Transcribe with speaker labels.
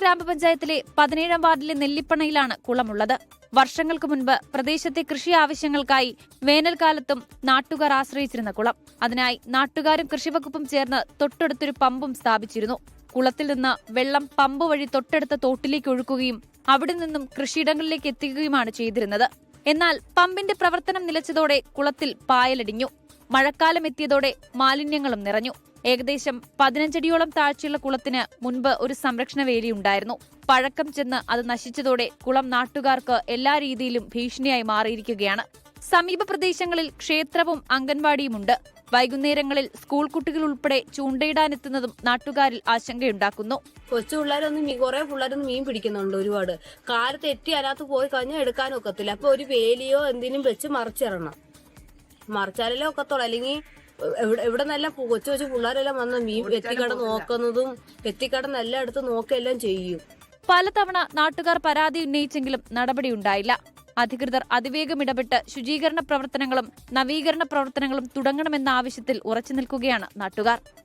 Speaker 1: ഗ്രാമപഞ്ചായത്തിലെ 17-ാം വാർഡിലെ നെല്ലിപ്പണയിലാണ് കുളമുള്ളത്. വർഷങ്ങൾക്ക് മുൻപ് പ്രദേശത്തെ കൃഷി ആവശ്യങ്ങൾക്കായി വേനൽക്കാലത്തും നാട്ടുകാർ ആശ്രയിച്ചിരുന്ന കുളം. അതിനായി നാട്ടുകാരും കൃഷിവകുപ്പും ചേർന്ന് തൊട്ടടുത്തൊരു പമ്പും സ്ഥാപിച്ചിരുന്നു. കുളത്തിൽ നിന്ന് വെള്ളം പമ്പ് വഴി തൊട്ടടുത്ത തോട്ടിലേക്ക് ഒഴുക്കുകയും അവിടെ നിന്നും കൃഷിയിടങ്ങളിലേക്ക് എത്തിക്കുകയുമാണ് ചെയ്തിരുന്നത്. എന്നാൽ പമ്പിന്റെ പ്രവർത്തനം നിലച്ചതോടെ കുളത്തിൽ പായലടിഞ്ഞു. മഴക്കാലം എത്തിയതോടെ മാലിന്യങ്ങളും നിറഞ്ഞു. ഏകദേശം 15 അടിയോളം താഴ്ചയുള്ള കുളത്തിന് മുൻപ് ഒരു സംരക്ഷണ വേലിയുണ്ടായിരുന്നു. പഴക്കം ചെന്ന് അത് നശിച്ചതോടെ കുളം നാട്ടുകാർക്ക് എല്ലാ രീതിയിലും ഭീഷണിയായി മാറിയിരിക്കുകയാണ്. സമീപ പ്രദേശങ്ങളിൽ ക്ഷേത്രവും അംഗൻവാടിയുമുണ്ട്. വൈകുന്നേരങ്ങളിൽ സ്കൂൾ കുട്ടികൾ ഉൾപ്പെടെ ചൂണ്ടയിടാനെത്തുന്നതും നാട്ടുകാരിൽ ആശങ്കയുണ്ടാക്കുന്നു.
Speaker 2: കൊച്ചു പിള്ളേരൊന്നും കുറെ പിള്ളേരൊന്നും മീൻ പിടിക്കുന്നുണ്ട് ഒരുപാട്. കാല് തെറ്റി അതിനകത്ത് പോയി കഴിഞ്ഞാൽ എടുക്കാനൊക്കത്തില്ല. അപ്പൊ ഒരു വേലിയോ എന്തിനും വെച്ച് മറിച്ചിടണം. മറിച്ചാലല്ലേ ഒക്കത്തുള്ളൂ. അല്ലെങ്കിൽ ഇവിടെ നല്ല കൊച്ചു കൊച്ചു പിള്ളേരെല്ലാം വന്ന് മീൻ എത്തിക്കട നോക്കുന്നതും എത്തിക്കടന്ന് എല്ലാം എടുത്ത് നോക്കുകയെല്ലാം ചെയ്യും.
Speaker 1: പലതവണ നാട്ടുകാർ പരാതി ഉന്നയിച്ചെങ്കിലും നടപടിയുണ്ടായില്ല. അധികൃതർ അതിവേഗം ഇടപെട്ട് ശുചീകരണ പ്രവർത്തനങ്ങളും നവീകരണ പ്രവർത്തനങ്ങളും തുടങ്ങണമെന്ന ആവശ്യത്തിൽ ഉറച്ചു നിൽക്കുകയാണ് നാട്ടുകാർ.